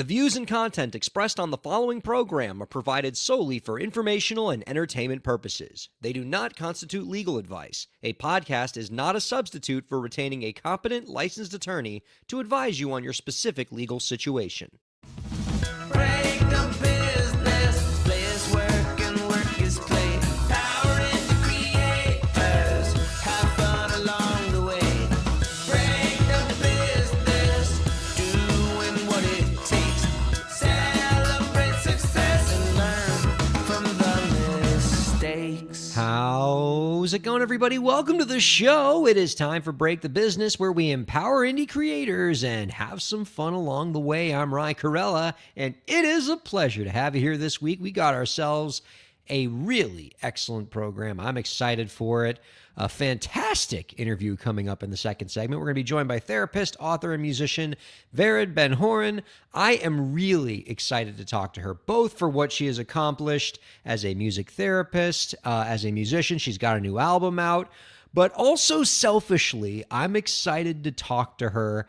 The views and content expressed on the following program are provided solely for informational and entertainment purposes. They do not constitute legal advice. A podcast is not a substitute for retaining a competent, licensed attorney to advise you on your specific legal situation. Break the business, play is work and work is play. Power in the creators, have fun along the way. Break the business, doing what it takes. Celebrate success and learn from the mistakes. How's it going, everybody? Welcome to the show. It is time for Break the Business, where we empower indie creators and have some fun along the way. I'm Ryan Kairalla, and it is a pleasure to have you here this week. We got ourselves a really excellent program. I'm excited for it. A fantastic interview coming up in the second segment. We're going to be joined by therapist, author, and musician Vered Ben-Horon. I am really excited to talk to her, both for what she has accomplished as a music therapist, as a musician. She's got a new album out, but also selfishly, I'm excited to talk to her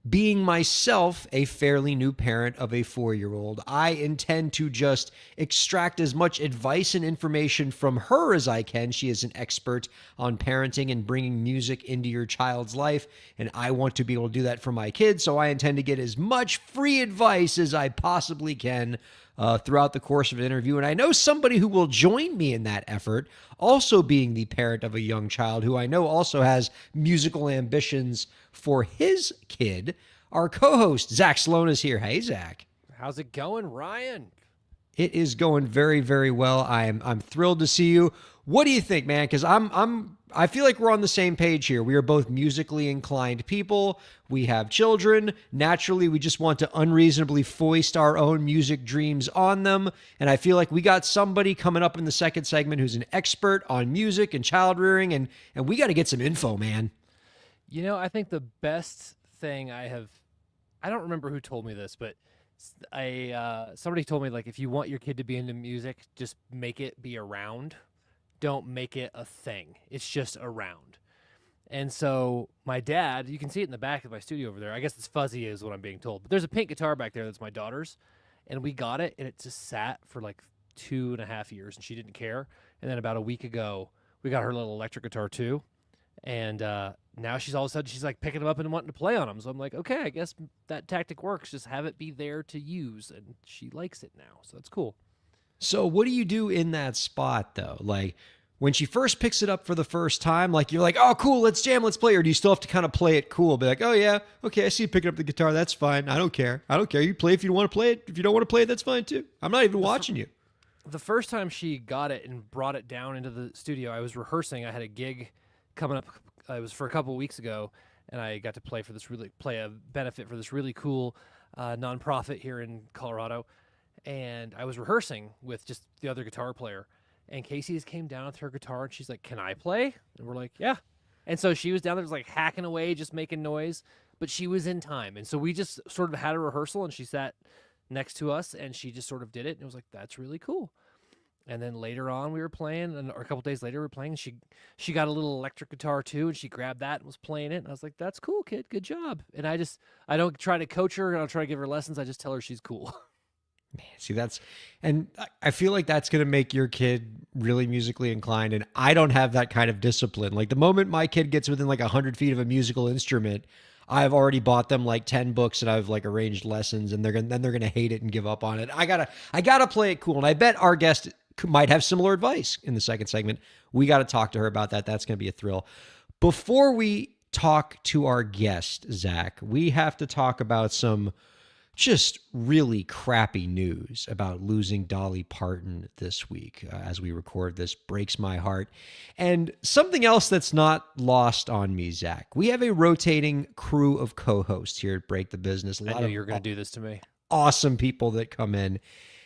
being myself a fairly new parent of a 4-year-old. I intend to just extract as much advice and information from her as I can. She is an expert on parenting and bringing music into your child's life, and I want to be able to do that for my kids, so I intend to get as much free advice as I possibly can throughout the course of an interview. And I know somebody who will join me in that effort, also being the parent of a young child who I know also has musical ambitions for his kid. Our co-host, Zach Sloan, is here. Hey, Zach. How's it going, Ryan? It is going very, very well. I'm thrilled to see you. What do you think, man? Because I feel like we're on the same page here. We are both musically inclined people. We have children. Naturally, we just want to unreasonably foist our own music dreams on them. And I feel like we got somebody coming up in the second segment who's an expert on music and child rearing, and we got to get some info, man. You know, I think the best thing I don't remember who told me this, but somebody told me, like, if you want your kid to be into music, just make it be around. Don't make it a thing. It's just around. And so my dad, you can see it in the back of my studio over there. I guess it's fuzzy is what I'm being told. But there's a pink guitar back there that's my daughter's. And we got it, and it just sat for like 2.5 years, and she didn't care. And then about a week ago, we got her little electric guitar too. And now she's all of a sudden, she's like picking them up and wanting to play on them. So I'm like, okay, I guess that tactic works. Just have it be there to use. And she likes it now. So that's cool. So what do you do in that spot, though? Like, when she first picks it up for the first time, like, you're like, oh, cool, let's jam, let's play. Or do you still have to kind of play it cool? Be like, oh, yeah, okay, I see you picking up the guitar. That's fine. I don't care. You play if you want to play it. If you don't want to play it, that's fine, too. I'm not even watching you. The first time she got it and brought it down into the studio, I was rehearsing. I had a gig coming up. It was for a couple of weeks ago, and I got to play a benefit for this really cool nonprofit here in Colorado. And I was rehearsing with just the other guitar player, and Casey just came down with her guitar, and she's like, "Can I play?" And we're like, "Yeah." And so she was down there, just like hacking away, just making noise, but she was in time. And so we just sort of had a rehearsal, and she sat next to us, and she just sort of did it, and it was like, that's really cool. And then later on, we were playing, or a couple days later, we were playing. And she got a little electric guitar too, and she grabbed that and was playing it. And I was like, "That's cool, kid. Good job." And I don't try to coach her, and I don't try to give her lessons. I just tell her she's cool. Man, see, and I feel like that's going to make your kid really musically inclined, and I don't have that kind of discipline. Like, the moment my kid gets within like 100 feet of a musical instrument, I've already bought them like 10 books, and I've like arranged lessons, and they're gonna hate it and give up on it. I gotta play it cool, and I bet our guest might have similar advice in the second segment. We got to talk to her about that. That's going to be a thrill. Before we talk to our guest, Zach, we have to talk about some just really crappy news about losing Dolly Parton this week. As we record this, breaks my heart. And something else that's not lost on me, Zach. We have a rotating crew of co-hosts here at Break the Business. I knew you were going to do this to me. Awesome people that come in.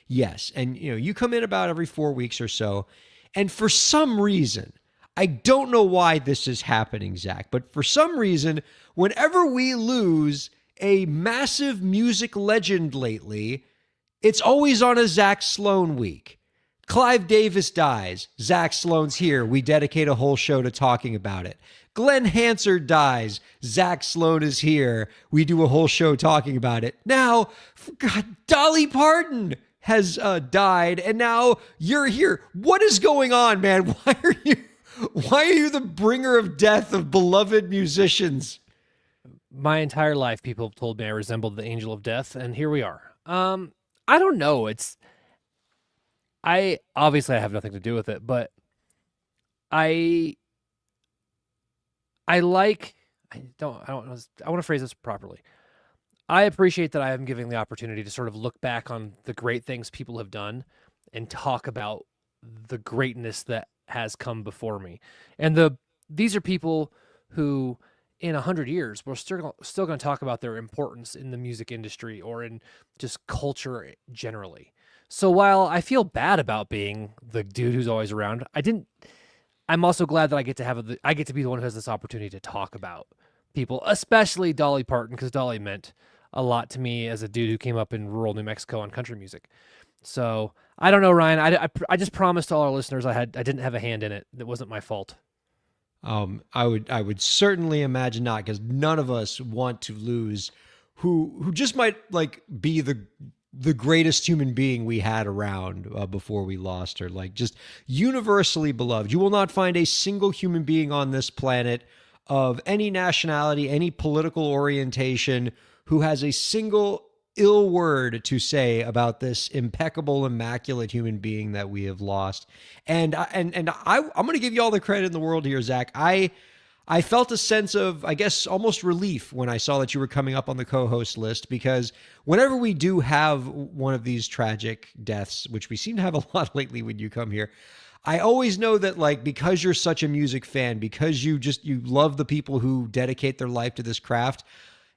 Yes. And you come in about every 4 weeks or so. And for some reason, I don't know why this is happening, Zach, but for some reason, whenever we lose a massive music legend lately, it's always on a Zach Sloan week. Clive Davis dies. Zach Sloan's here. We dedicate a whole show to talking about it. Glenn Hansard dies. Zach Sloan is here. We do a whole show talking about it. Now, God, Dolly Parton has died, and now you're here. What is going on, man? Why are you the bringer of death of beloved musicians? My entire life, people have told me I resembled the angel of death, and here we are. I don't know. I obviously have nothing to do with it, but I want to phrase this properly. I appreciate that I am giving the opportunity to sort of look back on the great things people have done and talk about the greatness that has come before me. And these are people who in 100 years, we're still going to talk about their importance in the music industry or in just culture generally. So while I feel bad about being the dude who's always around, I'm also glad that I get to be the one who has this opportunity to talk about people, especially Dolly Parton, because Dolly meant a lot to me as a dude who came up in rural New Mexico on country music. So I don't know, Ryan. I just promised all our listeners I didn't have a hand in it. It wasn't my fault. I would certainly imagine not, because none of us want to lose who just might like be the greatest human being we had around before we lost her. Like, just universally beloved. You will not find a single human being on this planet of any nationality, any political orientation, who has a single ill word to say about this impeccable, immaculate human being that we have lost. And I'm going to give you all the credit in the world here, Zach. I felt a sense of, I guess, almost relief when I saw that you were coming up on the co-host list, because whenever we do have one of these tragic deaths, which we seem to have a lot lately when you come here, I always know that, like, because you're such a music fan, because you love the people who dedicate their life to this craft,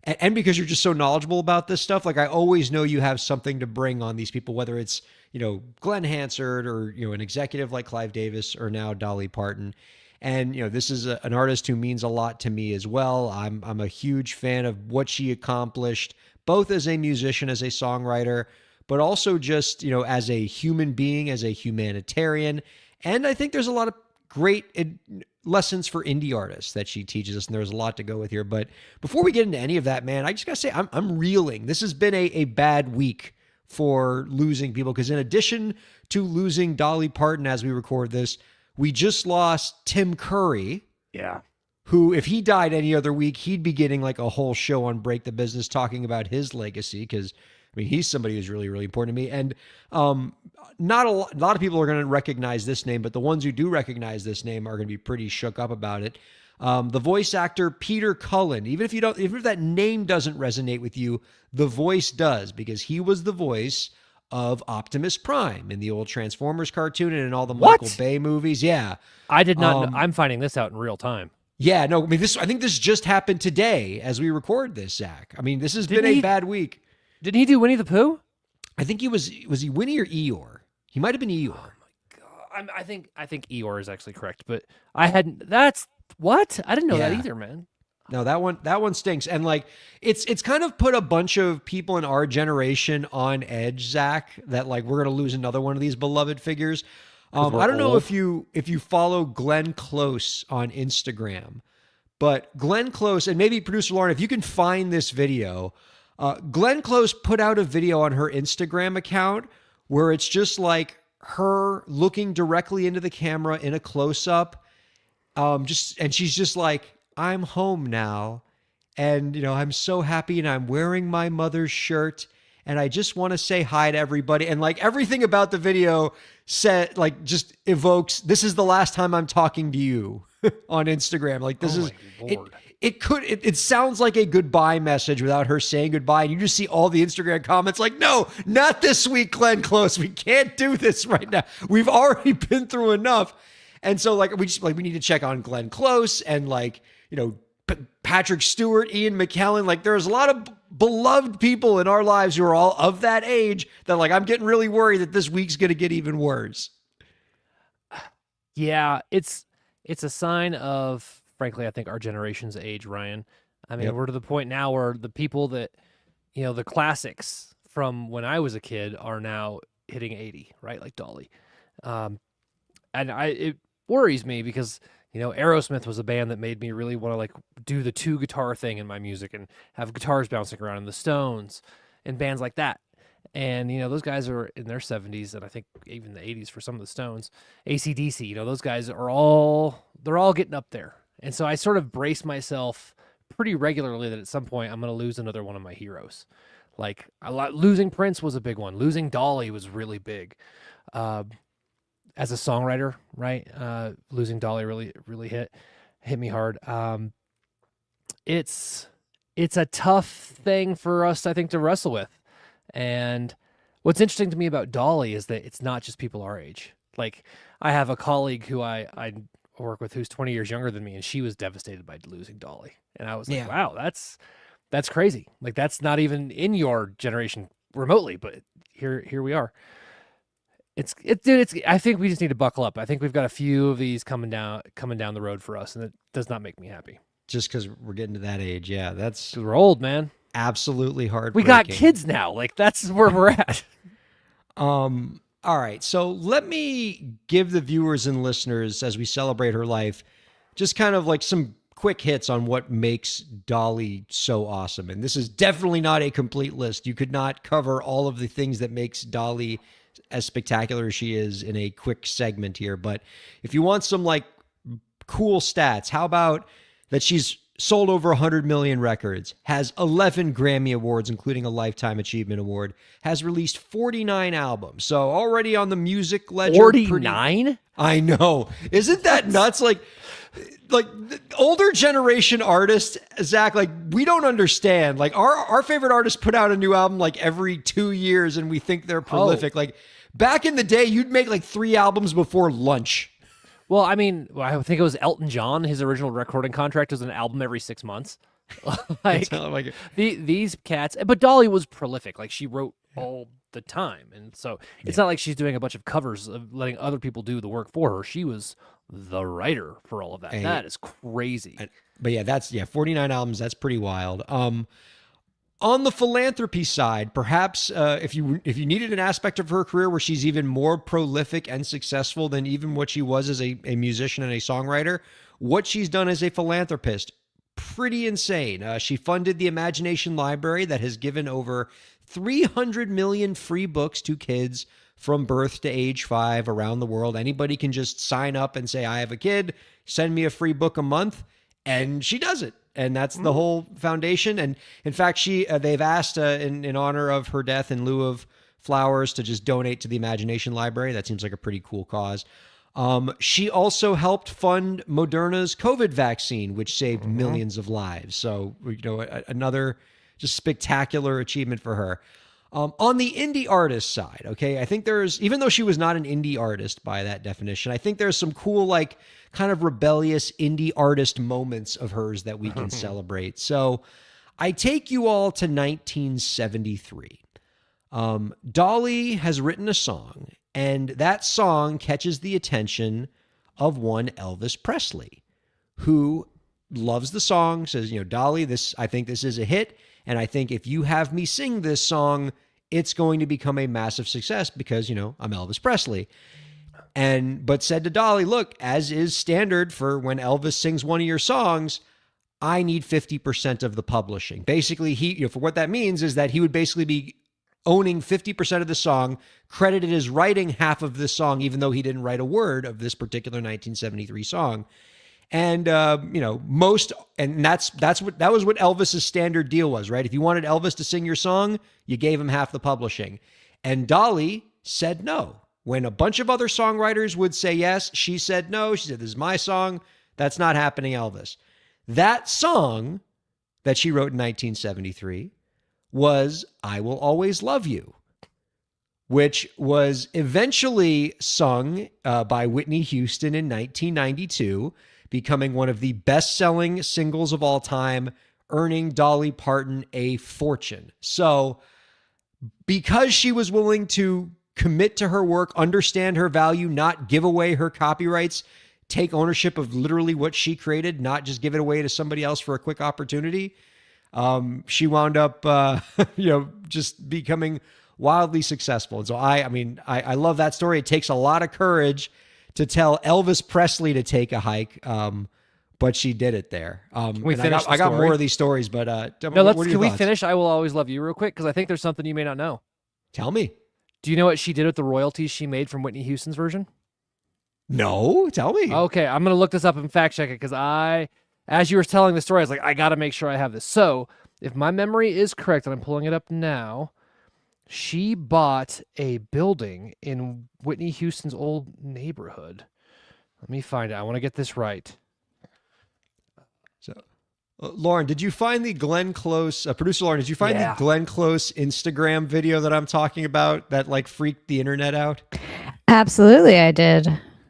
and because you're just so knowledgeable about this stuff, like, I always know you have something to bring on these people, whether it's, Glenn Hansard or, an executive like Clive Davis or now Dolly Parton. And, this is an artist who means a lot to me as well. I'm a huge fan of what she accomplished, both as a musician, as a songwriter, but also just, as a human being, as a humanitarian. And I think there's a lot of great lessons for indie artists that she teaches us, and there's a lot to go with here. But before we get into any of that, man, I just gotta say I'm reeling. This has been a bad week for losing people, because in addition to losing Dolly Parton as we record this, we just lost Tim Curry. Yeah. Who, if he died any other week, he'd be getting like a whole show on Break the Business talking about his legacy, because he's somebody who's really, really important to me. And not a lot of people are going to recognize this name, but the ones who do recognize this name are going to be pretty shook up about it. The voice actor Peter Cullen, even if that name doesn't resonate with you, the voice does, because he was the voice of Optimus Prime in the old Transformers cartoon and in all the Michael Bay movies. Yeah. I did not know. I'm finding this out in real time. Yeah, no, I think this just happened today as we record this, Zach. This has been a bad week. Didn't he do Winnie the Pooh? I think was he Winnie or Eeyore? He might have been Eeyore. Oh my God. I think Eeyore is actually correct, but I didn't know that either, man. No, that one stinks. And like, it's kind of put a bunch of people in our generation on edge, Zach, that like, we're going to lose another one of these beloved figures. I don't know if you follow Glenn Close on Instagram, but Glenn Close, and maybe producer Lauren, if you can find this video, Glenn Close put out a video on her Instagram account where it's just like her looking directly into the camera in a close-up, and she's just like, I'm home now, and I'm so happy, and I'm wearing my mother's shirt, and I just want to say hi to everybody. And like, everything about the video said, like, just evokes, this is the last time I'm talking to you on Instagram. Like, this is Lord. It sounds like a goodbye message without her saying goodbye. And you just see all the Instagram comments like, no, not this week, Glenn Close. We can't do this right now. We've already been through enough. And so like, we need to check on Glenn Close and like, Patrick Stewart, Ian McKellen. Like, there's a lot of beloved people in our lives who are all of that age that like, I'm getting really worried that this week's going to get even worse. Yeah, it's a sign of, frankly, I think our generation's age, Ryan. We're to the point now where the people that, the classics from when I was a kid are now hitting 80, right? Like Dolly. And it worries me because Aerosmith was a band that made me really want to like do the two guitar thing in my music and have guitars bouncing around, and the Stones and bands like that. And those guys are in their 70s, and I think even the 80s for some of the Stones. AC/DC, those guys are all getting up there, and so I sort of brace myself pretty regularly that at some point I'm going to lose another one of my heroes. Like losing Prince was a big one. Losing Dolly was really big. As a songwriter, right? Losing Dolly really hit me hard. It's a tough thing for us, I think, to wrestle with. And what's interesting to me about Dolly is that it's not just people our age. Like, I have a colleague who I work with who's 20 years younger than me, and she was devastated by losing Dolly. And I was like, wow, that's crazy. Like, that's not even in your generation remotely, but here we are. I think we just need to buckle up. I think we've got a few of these coming down the road for us, and it does not make me happy. Just because we're getting to that age, yeah, that's 'Cause we're old, man. absolutely hard. We got kids now. Like, that's where we're at. All right, so let me give the viewers and listeners, as we celebrate her life, just kind of like some quick hits on what makes Dolly so awesome. And this is definitely not a complete list. You could not cover all of the things that makes Dolly as spectacular as she is in a quick segment here. But if you want some like cool stats, how about that she's sold over 100 million records, has 11 Grammy Awards, including a Lifetime Achievement Award, has released 49 albums. So already on the music ledger. 49? I know. Isn't that nuts? Like the older generation artists, Zach, like, we don't understand. Like, our favorite artists put out a new album like every 2 years, and we think they're prolific. Like, back in the day, you'd make like 3 albums before lunch. Well, I mean, I think it was Elton John. His original recording contract was an album every 6 months. These cats, but Dolly was prolific. Like, she wrote all the time, and so it's not like she's doing a bunch of covers of letting other people do the work for her. She was the writer for all of that. That is crazy. But yeah, 49 albums. That's pretty wild. On the philanthropy side, perhaps if you needed an aspect of her career where she's even more prolific and successful than even what she was as a musician and a songwriter, what she's done as a philanthropist, pretty insane. She funded the Imagination Library that has given over 300 million free books to kids from birth to age 5 around the world. Anybody can just sign up and say, I have a kid, send me a free book a month, and she does it. And that's the whole foundation. And in fact, they've asked in honor of her death, in lieu of flowers, to just donate to the Imagination Library. That seems like a pretty cool cause. She also helped fund Moderna's COVID vaccine, which saved millions of lives. So, another just spectacular achievement for her. On the indie artist side, okay, I think even though she was not an indie artist by that definition, I think there's some cool, like, kind of rebellious indie artist moments of hers that we can celebrate. So I take you all to 1973. Dolly has written a song, and that song catches the attention of one Elvis Presley, who loves the song, says, Dolly, I think this is a hit. And I think if you have me sing this song, it's going to become a massive success because, I'm Elvis Presley. But said to Dolly, look, as is standard for when Elvis sings one of your songs, I need 50% of the publishing. Basically, for what that means is that he would basically be owning 50% of the song, credited as writing half of this song, even though he didn't write a word of this particular 1973 song. And, that was what Elvis's standard deal was, right? If you wanted Elvis to sing your song, you gave him half the publishing. And Dolly said no. When a bunch of other songwriters would say yes, she said no. She said, this is my song. That's not happening, Elvis. That song that she wrote in 1973 was I Will Always Love You, which was eventually sung by Whitney Houston in 1992, becoming one of the best-selling singles of all time, earning Dolly Parton a fortune. So because she was willing to commit to her work, understand her value, not give away her copyrights, take ownership of literally what she created, not just give it away to somebody else for a quick opportunity, she wound up, just becoming wildly successful. And so I love that story. It takes a lot of courage to tell Elvis Presley to take a hike. But she did it there. we and finish I got the story? more of these stories, but No, what are your can we thoughts? finish I Will Always Love You real quick? Because I think there's something you may not know. Tell me. Do you know what she did with the royalties she made from Whitney Houston's version? No, tell me. Okay, I'm going to look this up and fact check it because as you were telling the story, I was like, I got to make sure I have this. So if my memory is correct, and I'm pulling it up now, she bought a building in Whitney Houston's old neighborhood. Let me find it. I want to get this right. So, Lauren, did you find the Glenn Close, producer Lauren, did you find the Glenn Close Instagram video that I'm talking about that like freaked the internet out? Absolutely, I did.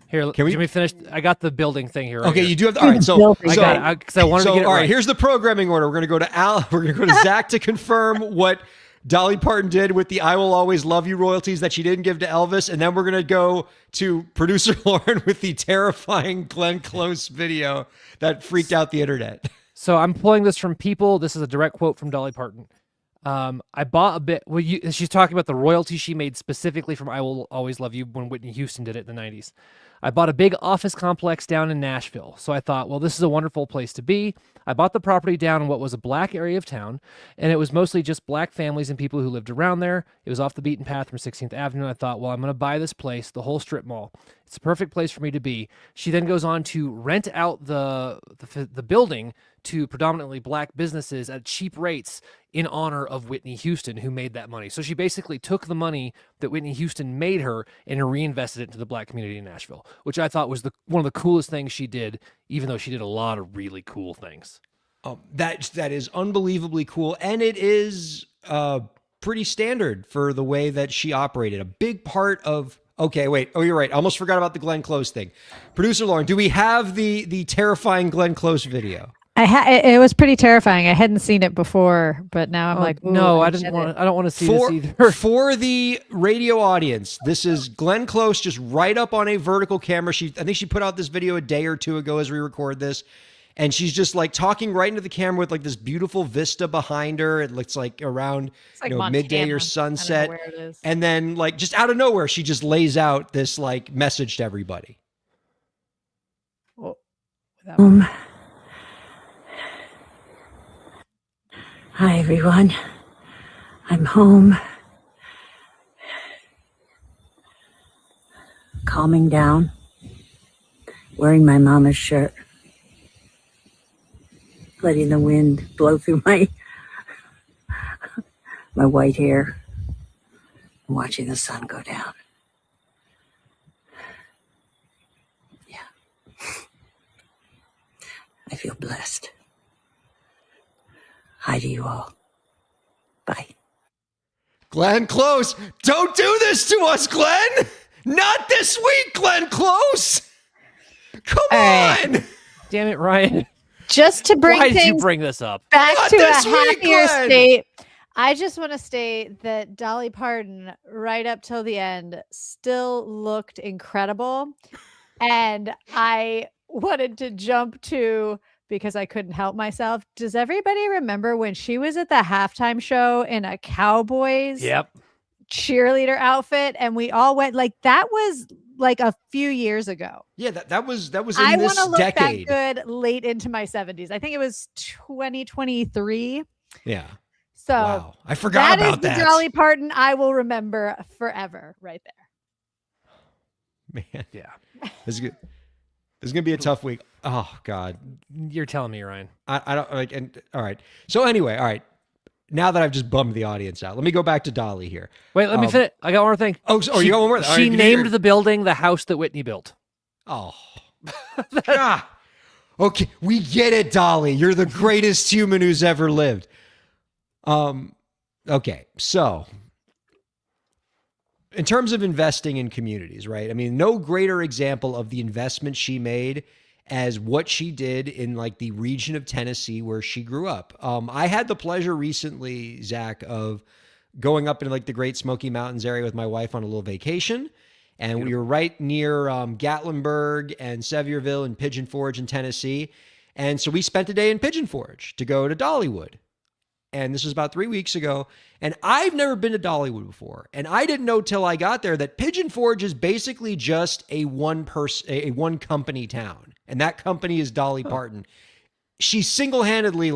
Here, can we finish? I got the building thing here. Right Okay, here. you do have. All right, so Building. I got it because I wanted to get it all right. right, here's the programming order. We're gonna go to Al. We're gonna go to Zach to confirm what Dolly Parton did with the "I Will Always Love You" royalties that she didn't give to Elvis, and then we're gonna go to producer Lauren with the terrifying Glenn Close video that freaked out the internet. So I'm pulling this from People. This is a direct quote from Dolly Parton. I bought a bit. Well, she's talking about the royalty she made specifically from "I Will Always Love You" when Whitney Houston did it in the '90s. I bought a big office complex down in Nashville. So I thought, well, this is a wonderful place to be. I bought the property down in what was a black area of town, and it was mostly just black families and people who lived around there. It was off the beaten path from 16th Avenue. I thought, well, I'm going to buy this place, the whole strip mall. It's a perfect place for me to be. She then goes on to rent out the building to predominantly black businesses at cheap rates in honor of Whitney Houston, who made that money. So she basically took the money that Whitney Houston made her and reinvested it into the black community in Nashville, which I thought was one of the coolest things she did, even though she did a lot of really cool things. That is unbelievably cool, and it is pretty standard for the way that she operated. A big part of. Okay, wait. Oh, you're right. I almost forgot about the Glenn Close thing. Producer Lauren, do we have the terrifying Glenn Close video? It was pretty terrifying. I hadn't seen it before, but now I'm like, ooh, no, I don't want to see this either. For the radio audience, this is Glenn Close just right up on a vertical camera. I think she put out this video a day or two ago as we record this. And she's just like talking right into the camera with like this beautiful vista behind her. It looks like around midday or sunset. Where it is. And then like just out of nowhere, she just lays out this like message to everybody. Hi, everyone. I'm home. Calming down. Wearing my mama's shirt. Letting the wind blow through my white hair. And watching the sun go down. Yeah. I feel blessed. Hi to you all. Bye. Glenn Close, don't do this to us, Glenn. Not this week, Glenn Close. Come on. Damn it, Ryan. Just to bring Why did you things bring this up? back Not to a this week, happier Glenn. state, I just want to state that Dolly Parton, right up till the end, still looked incredible. And I wanted to jump to, because I couldn't help myself. Does everybody remember when she was at the halftime show in a Cowboys cheerleader outfit? And we all went like, that was like a few years ago. Yeah, that was in I this want to look decade. that good late into my 70s. I think it was 2023. Yeah. So wow. I forgot about that. Is the Dolly Parton I will remember forever right there. Man. Yeah. This is good. This is going to be a tough week. Oh, God. You're telling me, Ryan. I don't like, and all right. So anyway, all right. Now that I've just bummed the audience out, let me go back to Dolly here. Wait, let me finish. I got one more thing. Oh, you got one more? All She right, named the building the house that Whitney built. Oh. God. Okay, we get it, Dolly. You're the greatest human who's ever lived. Okay, so in terms of investing in communities, right? I mean, no greater example of the investment she made as what she did in like the region of Tennessee where she grew up. I had the pleasure recently, Zach, of going up into like the Great Smoky Mountains area with my wife on a little vacation. And we were right near Gatlinburg and Sevierville and Pigeon Forge in Tennessee. And so we spent a day in Pigeon Forge to go to Dollywood. and this was about 3 weeks ago. And I've never been to Dollywood before, and I didn't know till I got there that Pigeon Forge is basically just a one company town, and that company is Dolly Parton. She single-handedly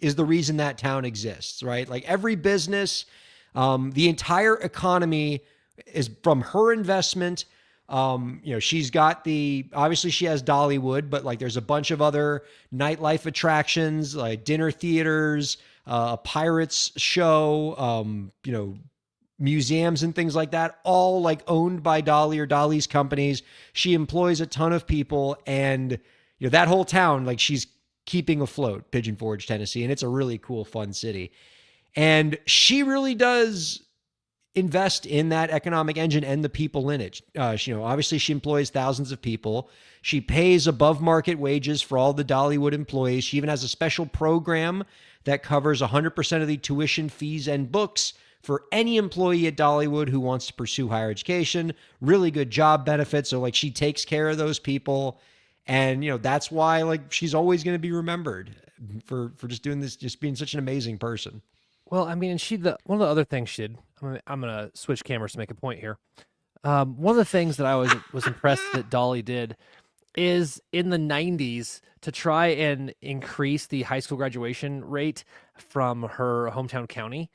is the reason that town exists, right? Like every business, the entire economy is from her investment. She's got obviously she has Dollywood, but like there's a bunch of other nightlife attractions, like dinner theaters, a pirates show, museums and things like that, all like owned by Dolly or Dolly's companies. She employs a ton of people, and that whole town, like she's keeping afloat, Pigeon Forge, Tennessee, and it's a really cool, fun city. And she really does invest in that economic engine and the people in it. Obviously she employs thousands of people. She pays above market wages for all the Dollywood employees. She even has a special program that covers 100% of the tuition, fees, and books for any employee at Dollywood who wants to pursue higher education. Really good job benefits. So like she takes care of those people. And, that's why like she's always going to be remembered for just doing this, just being such an amazing person. Well, I mean, and one of the other things she did, I'm gonna switch cameras to make a point here. One of the things that I was impressed that Dolly did is in the 90s to try and increase the high school graduation rate from her hometown county,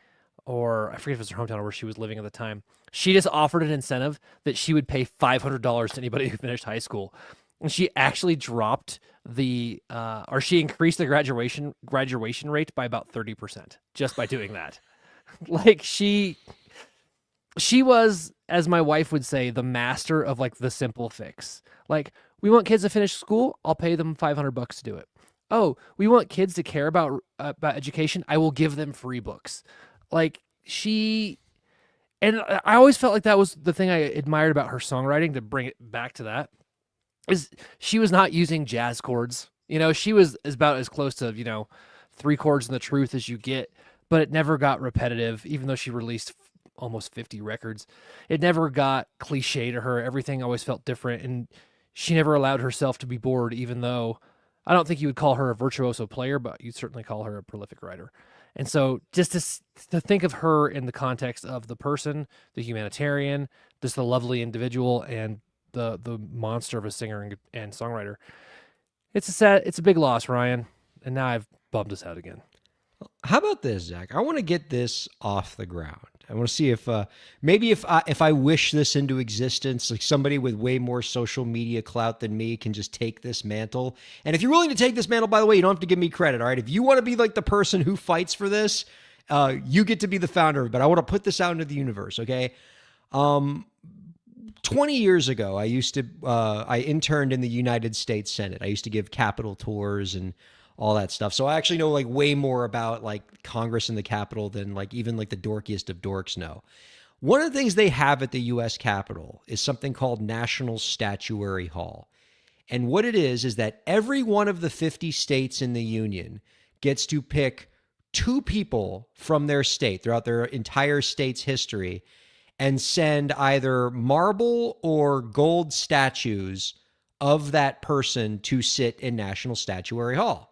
or I forget if it's her hometown or where she was living at the time. She just offered an incentive that she would pay $500 to anybody who finished high school. And she actually dropped she increased the graduation rate by about 30% just by doing that. Like she was, as my wife would say, the master of like the simple fix. Like, we want kids to finish school, I'll pay them $500 to do it. Oh, we want kids to care about education, I will give them free books. Like and I always felt like that was the thing I admired about her songwriting, to bring it back to that, is she was not using jazz chords. She was about as close to, 3 chords in the truth as you get, but it never got repetitive, even though she released almost 50 records. It never got cliche to her. Everything always felt different, and she never allowed herself to be bored, even though I don't think you would call her a virtuoso player, but you'd certainly call her a prolific writer. And so just to think of her in the context of the person, the humanitarian, just the lovely individual, and the monster of a singer and songwriter, it's a big loss, Ryan. And now I've bummed us out again. How about this, Zach? I want to get this off the ground. I want to see if maybe if I wish this into existence, like somebody with way more social media clout than me can just take this mantle. And if you're willing to take this mantle, by the way, you don't have to give me credit. All right. If you want to be like the person who fights for this, you get to be the founder of it. But I want to put this out into the universe. Okay. 20 years ago, I interned in the United States Senate. I used to give Capitol tours and all that stuff. So I actually know like way more about like Congress and the Capitol than like even like the dorkiest of dorks know. One of the things they have at the U.S. Capitol is something called National Statuary Hall. And what it is that every one of the 50 states in the union gets to pick 2 people from their state throughout their entire state's history and send either marble or gold statues of that person to sit in National Statuary Hall.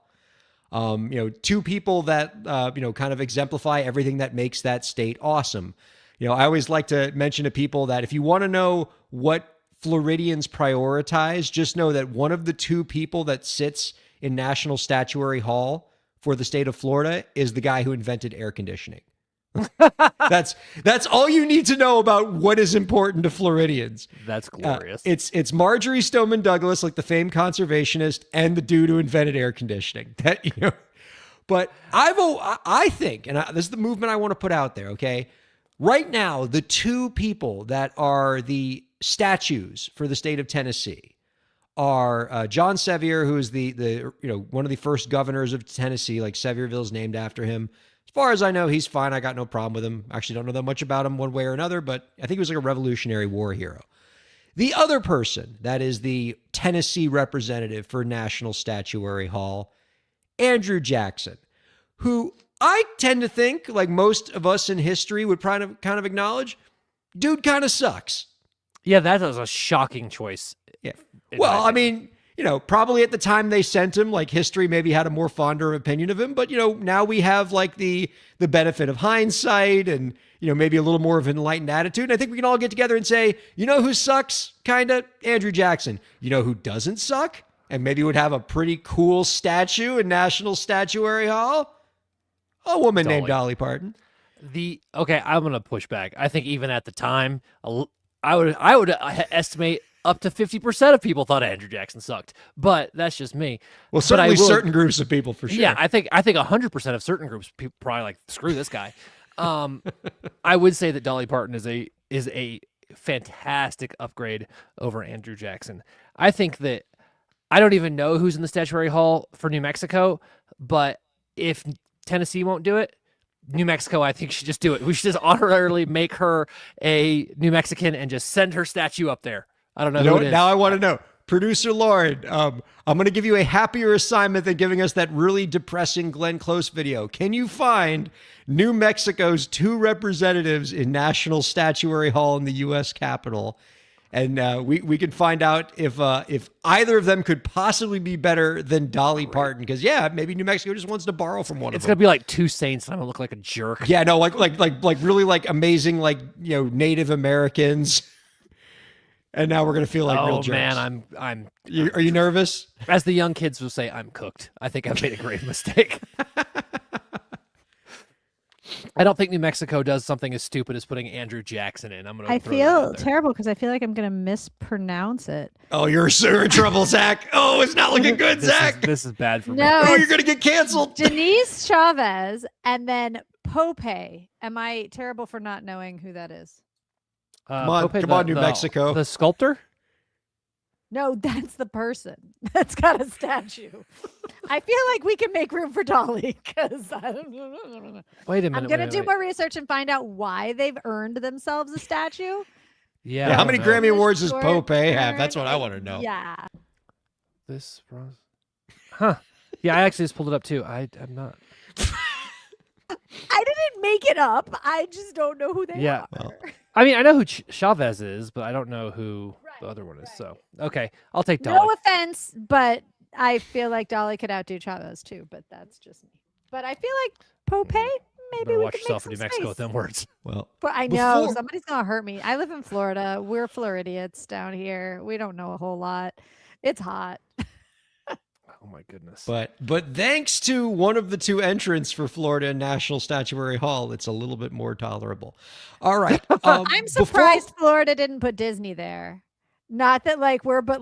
2 people that, kind of exemplify everything that makes that state awesome. I always like to mention to people that if you want to know what Floridians prioritize, just know that one of the 2 people that sits in National Statuary Hall for the state of Florida is the guy who invented air conditioning. That's all you need to know about what is important to Floridians. That's glorious. It's Marjorie Stoneman Douglas, like the famed conservationist, and the dude who invented air conditioning. But I think, and this is the movement I want to put out there. Okay, right now the 2 people that are the statues for the state of Tennessee are John Sevier, who is the one of the first governors of Tennessee. Like Sevierville's named after him. As far as I know, he's fine. I got no problem with him. Actually, don't know that much about him one way or another, but I think he was like a Revolutionary War hero. The other person that is the Tennessee representative for National Statuary Hall, Andrew Jackson, who I tend to think, like most of us in history would kind of acknowledge, dude kind of sucks. Yeah, that was a shocking choice. Yeah. Well, I mean, probably at the time they sent him, like history maybe had a more fonder opinion of him, but now we have like the benefit of hindsight and maybe a little more of an enlightened attitude. And I think we can all get together and say, who sucks? Kinda Andrew Jackson. Who doesn't suck? And maybe would have a pretty cool statue in National Statuary Hall? A woman named Dolly Parton. Okay, I'm gonna push back. I think even at the time, I would estimate up to 50% of people thought Andrew Jackson sucked, but that's just me. Well, certainly certain groups of people for sure. Yeah, I think 100% of certain groups people probably like screw this guy. I would say that Dolly Parton is a fantastic upgrade over Andrew Jackson. I think that I don't even know who's in the Statuary Hall for New Mexico, but if Tennessee won't do it, New Mexico, I think, should just do it. We should just honorarily make her a New Mexican and just send her statue up there. I don't know who it is. Now I want to know. Producer Lauren, I'm going to give you a happier assignment than giving us that really depressing Glenn Close video. Can you find New Mexico's 2 representatives in National Statuary Hall in the U.S. Capitol? And we can find out if either of them could possibly be better than Dolly Parton. Because maybe New Mexico just wants to borrow from one of them. It's gonna be like 2 saints, and I'm gonna look like a jerk. Yeah, no, like really like amazing Native Americans. And now we're gonna feel like real jerks. Man, Are you nervous? As the young kids will say, I'm cooked. I think I've made a grave mistake. I don't think New Mexico does something as stupid as putting Andrew Jackson in. I feel terrible because I feel like I'm going to mispronounce it. Oh, you're so in trouble, Zach. Oh, it's not looking good, Zach. This is bad for me. Oh, you're going to get canceled. Denise Chavez and then Pope. Am I terrible for not knowing who that is? Come on, New Mexico. The sculptor? No, that's the person that's got a statue. I feel like we can make room for Dolly because I don't know. Wait a minute. I'm going to do more research and find out why they've earned themselves a statue. Yeah. How many Grammy Awards does Pope have? That's what I want to know. Yeah. Huh. Yeah, I actually just pulled it up too. I'm not. I didn't make it up. I just don't know who they are. Well. I mean, I know who Chavez is, but I don't know who the other one is. So, okay, I'll take Dolly. No offense, but I feel like Dolly could outdo Chavez too, but that's just me. But I feel like Pope, maybe we watch could yourself make in some New Mexico space. with them words. Well, But I know somebody's going to hurt me. I live in Florida. We're Floridians down here. We don't know a whole lot. It's hot. Oh my goodness. But thanks to one of the 2 entrants for Florida National Statuary Hall, it's a little bit more tolerable. All right. I'm surprised Florida didn't put Disney there. Not that but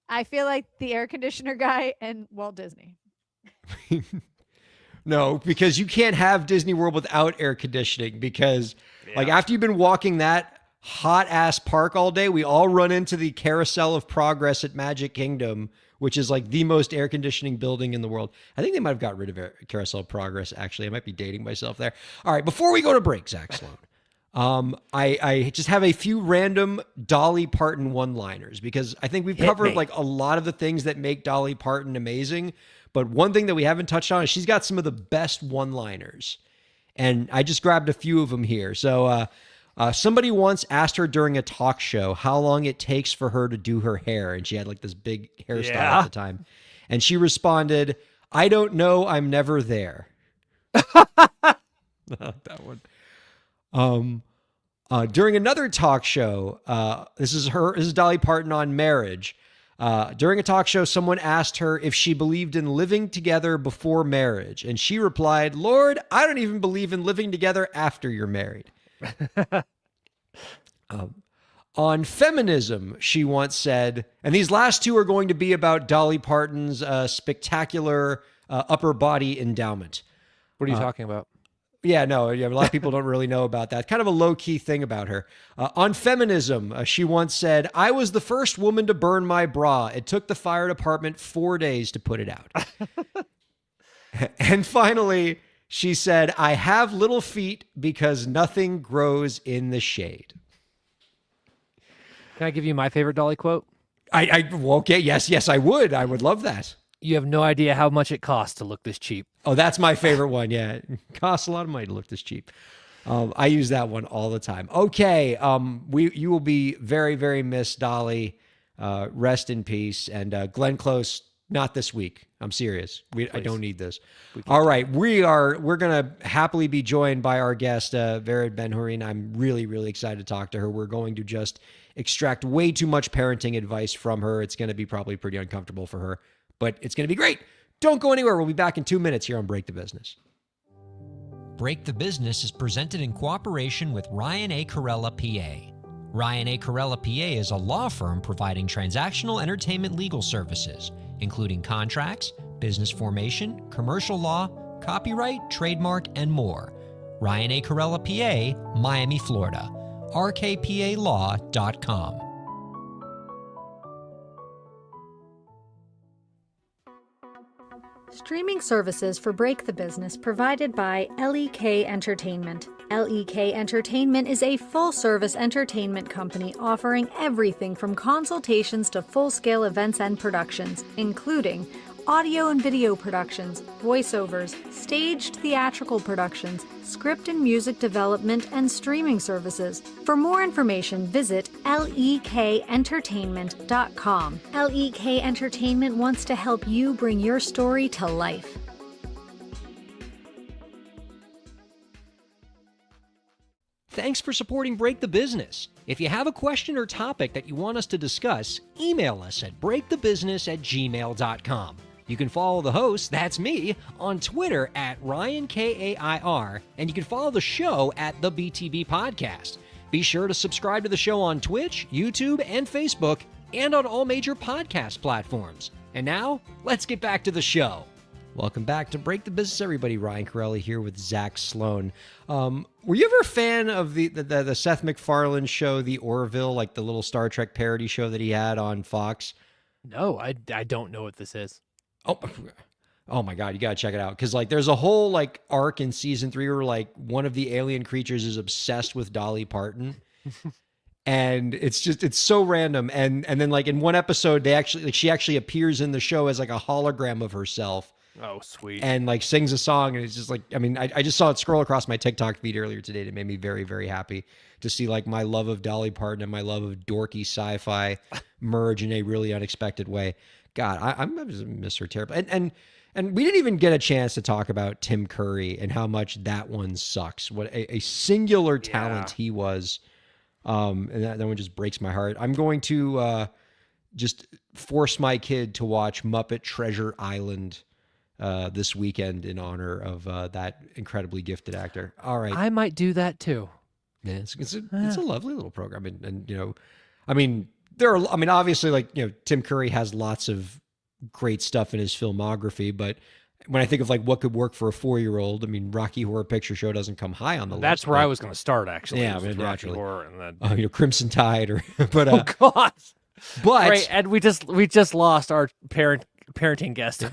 I feel like the air conditioner guy and Walt Disney. No, because you can't have Disney World without air conditioning because after you've been walking that hot ass park all day, we all run into the Carousel of Progress at Magic Kingdom, which is like the most air conditioning building in the world. I think they might have got rid of Carousel of Progress, actually. I might be dating myself there. All right, before we go to break, Zach Sloan, I just have a few random Dolly Parton one-liners because I think we've covered like a lot of the things that make Dolly Parton amazing. But one thing that we haven't touched on is she's got some of the best one-liners. And I just grabbed a few of them here. So somebody once asked her during a talk show how long it takes for her to do her hair. And she had like this big hairstyle at the time. And she responded, "I don't know. I'm never there." That one. During another talk show, this is Dolly Parton on marriage. During a talk show, someone asked her if she believed in living together before marriage. And she replied, "Lord, I don't even believe in living together after you're married." On feminism, she once said, and these last 2 are going to be about Dolly Parton's spectacular upper body endowment. What are you talking about? Yeah, no, a lot of people don't really know about that. Kind of a low-key thing about her. On feminism, she once said, "I was the first woman to burn my bra. It took the fire department 4 days to put it out." And finally, she said, "I have little feet because nothing grows in the shade." Can I give you my favorite Dolly quote? Okay, yes, I would. I would love that. "You have no idea how much it costs to look this cheap." Oh, that's my favorite one. Yeah, it costs a lot of money to look this cheap. I use that one all the time. Okay, you will be very, very missed, Dolly. Rest in peace. And Glenn Close, not this week. I'm serious. I don't need this. All right. We're going to happily be joined by our guest, Vered Ben-Hurien. I'm really, really excited to talk to her. We're going to just extract way too much parenting advice from her. It's going to be probably pretty uncomfortable for her, but it's going to be great. Don't go anywhere. We'll be back in 2 minutes here on Break the Business. Break the Business is presented in cooperation with Ryan A. Kairalla, PA. Ryan A. Kairalla, PA is a law firm providing transactional entertainment legal services, including contracts, business formation, commercial law, copyright, trademark, and more. Ryan A. Kairalla, PA, Miami, Florida. rkpalaw.com. Streaming services for Break the Business provided by LEK Entertainment. LEK Entertainment is a full-service entertainment company offering everything from consultations to full-scale events and productions, including audio and video productions, voiceovers, staged theatrical productions, script and music development, and streaming services. For more information, visit lekentertainment.com. LEK Entertainment wants to help you bring your story to life. Thanks for supporting Break the Business. If you have a question or topic that you want us to discuss, email us at breakthebusiness@gmail.com. You can follow the host, that's me, on Twitter at Ryan Kair, and you can follow the show at the BTB Podcast. Be sure to subscribe to the show on Twitch, YouTube, and Facebook, and on all major podcast platforms. And now, let's get back to the show. Welcome back to Break the Business, everybody. Ryan Kairalla here with Zach Sloan. Were you ever a fan of the Seth MacFarlane show, The Orville, like the little Star Trek parody show that he had on Fox? No, I don't know what this is. Oh my God, you gotta check it out. Cause like there's a whole like arc in season 3 where like one of the alien creatures is obsessed with Dolly Parton. And it's so random. And then like in one episode, she actually appears in the show as like a hologram of herself. Oh, sweet. And like sings a song. And it's just like, I mean, I just saw it scroll across my TikTok feed earlier today. And it made me very, very happy to see like my love of Dolly Parton and my love of dorky sci-fi merge in a really unexpected way. God, I'm just miss her terribly. And we didn't even get a chance to talk about Tim Curry and how much that one sucks. What a singular talent he was. And that one just breaks my heart. I'm going to just force my kid to watch Muppet Treasure Island this weekend in honor of that incredibly gifted actor. All right. I might do that too. Yeah, it's a lovely little program. And you know, I mean, obviously, like, you know, Tim Curry has lots of great stuff in his filmography, but when I think of like what could work for a 4-year-old, I mean, Rocky Horror Picture Show doesn't come high on the list. That's where I was going to start, actually. Yeah, I was mean, Rocky naturally. Horror and then... You know, Crimson Tide, or but oh God! but Right, and we just lost our parenting guest.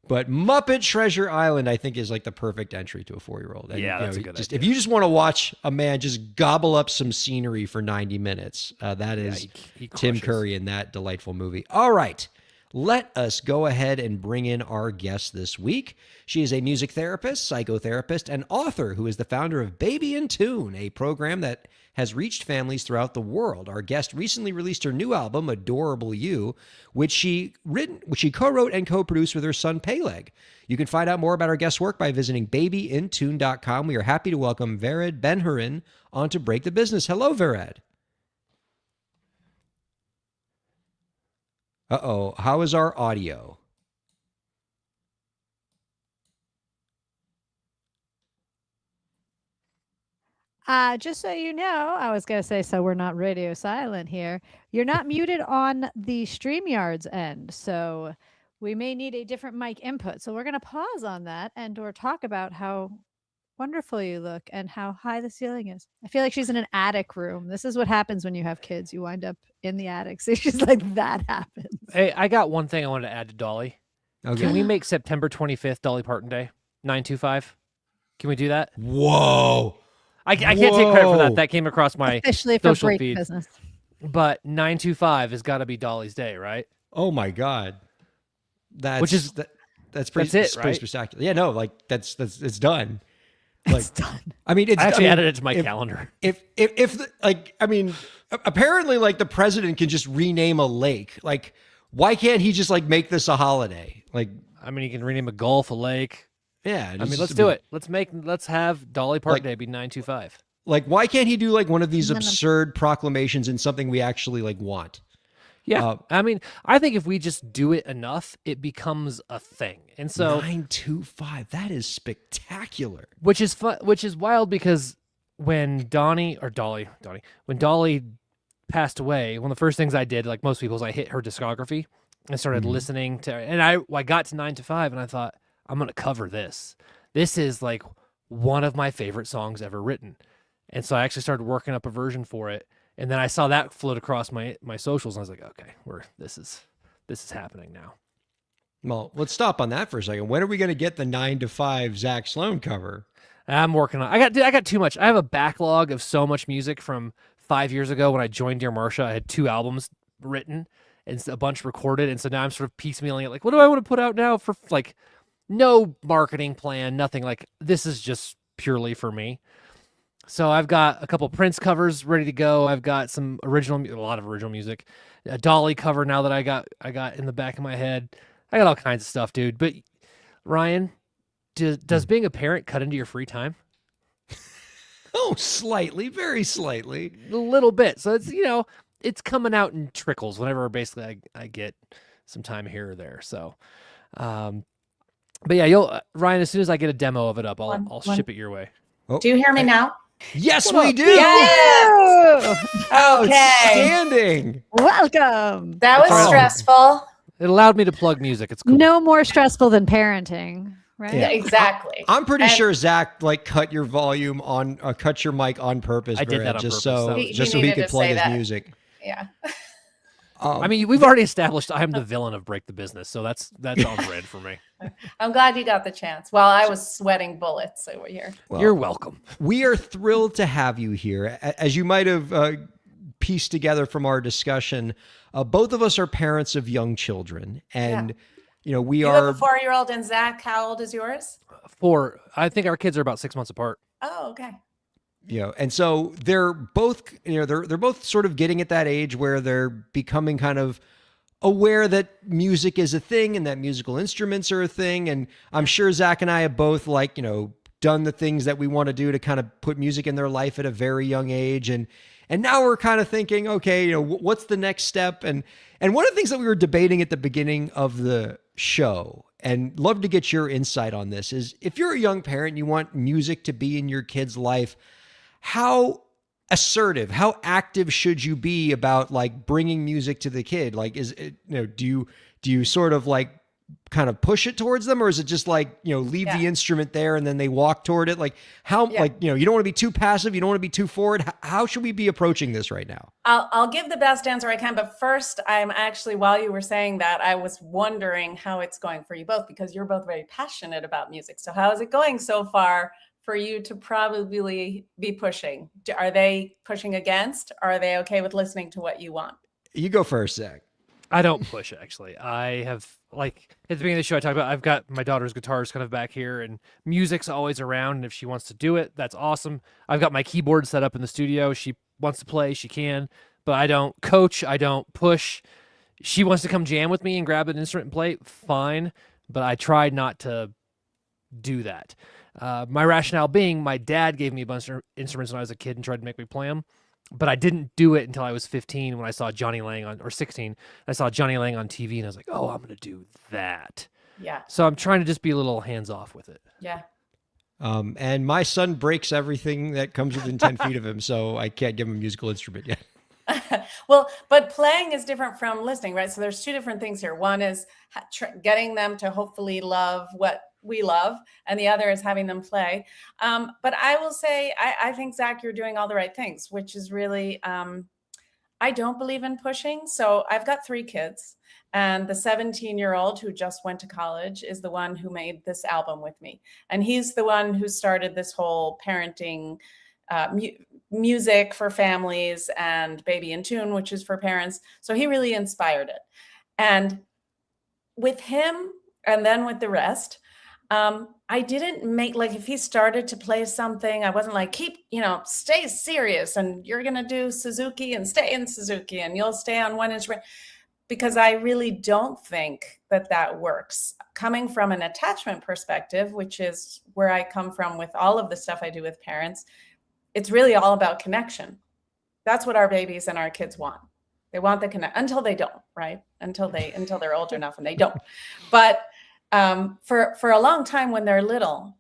But Muppet Treasure Island, I think, is like the perfect entry to a 4-year-old. And, Yeah, that's you a good just, idea. if you just want to watch a man just gobble up some scenery for 90 minutes, that is he Tim crushes. Curry in that delightful movie. All right, let us go ahead and bring in our guest this week. She is a music therapist, psychotherapist, and author who is the founder of Baby in Tune, a program that has reached families throughout the world. Our guest recently released her new album, Adorable You, which she co-wrote and co-produced with her son, Peleg. You can find out more about our guest's work by visiting babyintune.com. We are happy to welcome Vered Ben-Hurien on to Break the Business. Hello, Vered. Uh-oh, how is our audio? Just so you know, I was going to say, so we're not radio silent here. You're not muted on the StreamYard's end, so we may need a different mic input. So we're going to pause on that or talk about how wonderful you look and how high the ceiling is. I feel like she's in an attic room. This is what happens when you have kids. You wind up in the attic. So she's like, that happens. Hey, I got one thing I wanted to add to Dolly. Okay. Can we make September 25th Dolly Parton Day? 925? Can we do that? Whoa. I can't take credit for Whoa. that. That came across my Officially for social break feed. business. But 925 has got to be Dolly's Day, right? Oh my God. That's Which is- that's pretty, that's it, pretty right? spectacular. Yeah, no, like that's it's done. Like, It's done. I mean, it's I actually mean, added it to my if- calendar. Apparently, like the president can just rename a lake. Like, why can't he just like make this a holiday? Like, I mean, you can rename a gulf, a lake. yeah. I mean, let's do it. Let's have Dolly Parton Day be 925. Like, why can't he do like one of these No, no. absurd proclamations and something we actually like want? Yeah. I mean, I think if we just do it enough, it becomes a thing. And so 925. That is spectacular. which is wild because when Dolly passed away, one of the first things I did, like most people, is I hit her discography and started listening to her. And I got to 9 to 5 and I thought, I'm going to cover this. This is like one of my favorite songs ever written. And so I actually started working up a version for it. And then I saw that float across my socials and I was like, okay, this is happening now. Well, let's stop on that for a second. When are we going to get the 9 to 5 Zach Sloan cover? I'm working on. I got too much. I have a backlog of so much music from 5 years ago when I joined Dear Marsha. I had 2 albums written and a bunch recorded, and so now I'm sort of piecemealing it. Like, what do I want to put out now? For like, no marketing plan, nothing. Like, this is just purely for me. So I've got a couple Prince covers ready to go. I've got a lot of original music, a Dolly cover now that I got in the back of my head. I got all kinds of stuff, dude. But Ryan, does being a parent cut into your free time? Oh, slightly, very slightly. A little bit. So it's, it's coming out in trickles whenever basically I get some time here or there. So, but yeah, Ryan, as soon as I get a demo of it up, I'll ship it your way. Oh, Do you hear me now? yes, we do. Yes. Oh, Okay. outstanding. Welcome. That was Right on. stressful. It allowed me to plug music. It's cool. No more stressful than parenting, right? Yeah. Exactly. I'm pretty And- sure Zach like cut your volume on, cut your mic on purpose. I did Brad, that on just purpose. so He just so he needed could to plug say his that. music. Yeah. I mean, we've already established I'm the villain of Break the Business, so that's on brand for me. I'm glad you got the chance. Well, I was sweating bullets over here. Well, You're welcome. we are thrilled to have you here. As you might have pieced together from our discussion, both of us are parents of young children, and we You are. have a 4-year-old, and Zach, how old is yours? I think our kids are about 6 months apart. Oh, okay. And so they're both, they're both sort of getting at that age where they're becoming kind of aware that music is a thing and that musical instruments are a thing. And I'm sure Zach and I have both done the things that we want to do to kind of put music in their life at a very young age. And now we're kind of thinking, okay, what's the next step? And one of the things that we were debating at the beginning of the show, and love to get your insight on this, is if you're a young parent and you want music to be in your kid's life, how assertive, how active should you be about like bringing music to the kid? Like, is it, do you sort of like kind of push it towards them, or is it just like, leave the instrument there and then they walk toward it? Like how, you don't want to be too passive. You don't want to be too forward. How should we be approaching this right now? I'll give the best answer I can, but first, I'm actually, while you were saying that, I was wondering how it's going for you both, because you're both very passionate about music. So how is it going so far for you to probably be pushing? Are they pushing against? Or are they okay with listening to what you want? You go first, Zach. I don't push, actually. I have, like, at the beginning of the show, I talked about I've got my daughter's guitars kind of back here, and music's always around, and if she wants to do it, that's awesome. I've got my keyboard set up in the studio. She wants to play, she can, but I don't coach, I don't push. She wants to come jam with me and grab an instrument and play, fine, but I tried not to do that. My rationale being, my dad gave me a bunch of instruments when I was a kid and tried to make me play them. But I didn't do it until I was 15 when I saw Johnny Lang or 16. I saw Johnny Lang on TV and I was like, oh, I'm going to do that. Yeah. So I'm trying to just be a little hands off with it. Yeah. And my son breaks everything that comes within 10 feet of him, so I can't give him a musical instrument yet. Well, but playing is different from listening, right? So there's two different things here. One is getting them to hopefully love what we love, and the other is having them play. But I will say, I think, Zach, you're doing all the right things, which is really, I don't believe in pushing. So I've got 3 kids, and the 17-year-old who just went to college is the one who made this album with me. And he's the one who started this whole parenting music for families and Baby in Tune, which is for parents. So he really inspired it. And with him, and then with the rest, I didn't make, like, if he started to play something, I wasn't like, keep, stay serious and you're going to do Suzuki and stay in Suzuki and you'll stay on one instrument, because I really don't think that that works. Coming from an attachment perspective, which is where I come from with all of the stuff I do with parents, it's really all about connection. That's what our babies and our kids want. They want the connect until they don't, right? Until they're old enough and they don't. But for a long time when they're little,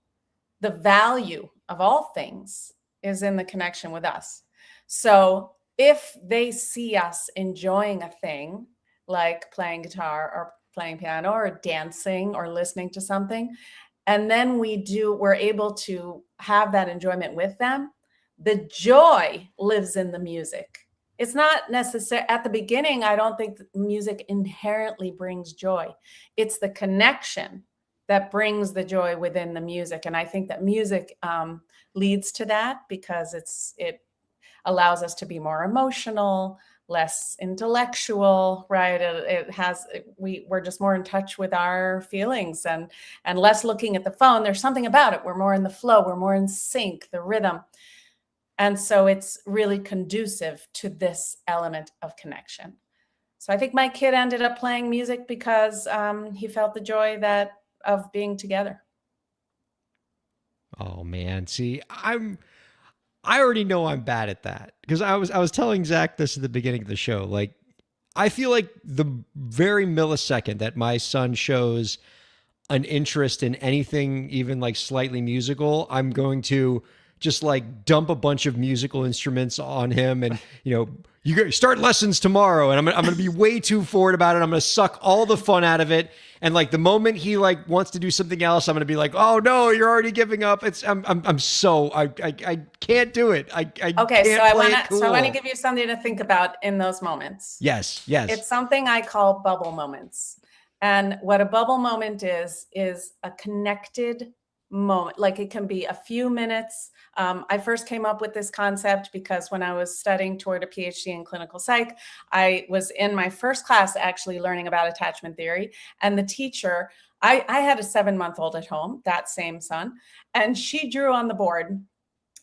the value of all things is in the connection with us. So if they see us enjoying a thing like playing guitar or playing piano or dancing or listening to something, and then we're able to have that enjoyment with them, the joy lives in the music. It's not necessary at the beginning. I don't think that music inherently brings joy. It's the connection that brings the joy within the music. And I think that music leads to that because it allows us to be more emotional, less intellectual, right? We're just more in touch with our feelings and less looking at the phone. There's something about it. We're more in the flow. We're more in sync, the rhythm. And so it's really conducive to this element of connection. So I think my kid ended up playing music because he felt the joy of being together. Oh man, see, I already know I'm bad at that because I was telling Zach this at the beginning of the show. Like, I feel like the very millisecond that my son shows an interest in anything, even like slightly musical, I'm going to just like dump a bunch of musical instruments on him and, you start lessons tomorrow. And I'm going to be way too forward about it. I'm going to suck all the fun out of it. And like the moment he like wants to do something else, I'm going to be like, oh no, you're already giving up. I can't do it. I Okay. can't So I want to give you something to think about in those moments. Yes. It's something I call bubble moments. And what a bubble moment is a connected moment. Like it can be a few minutes. I first came up with this concept because when I was studying toward a PhD in clinical psych, I was in my first class actually learning about attachment theory. And the teacher, I had a 7-month-old at home, that same son, and she drew on the board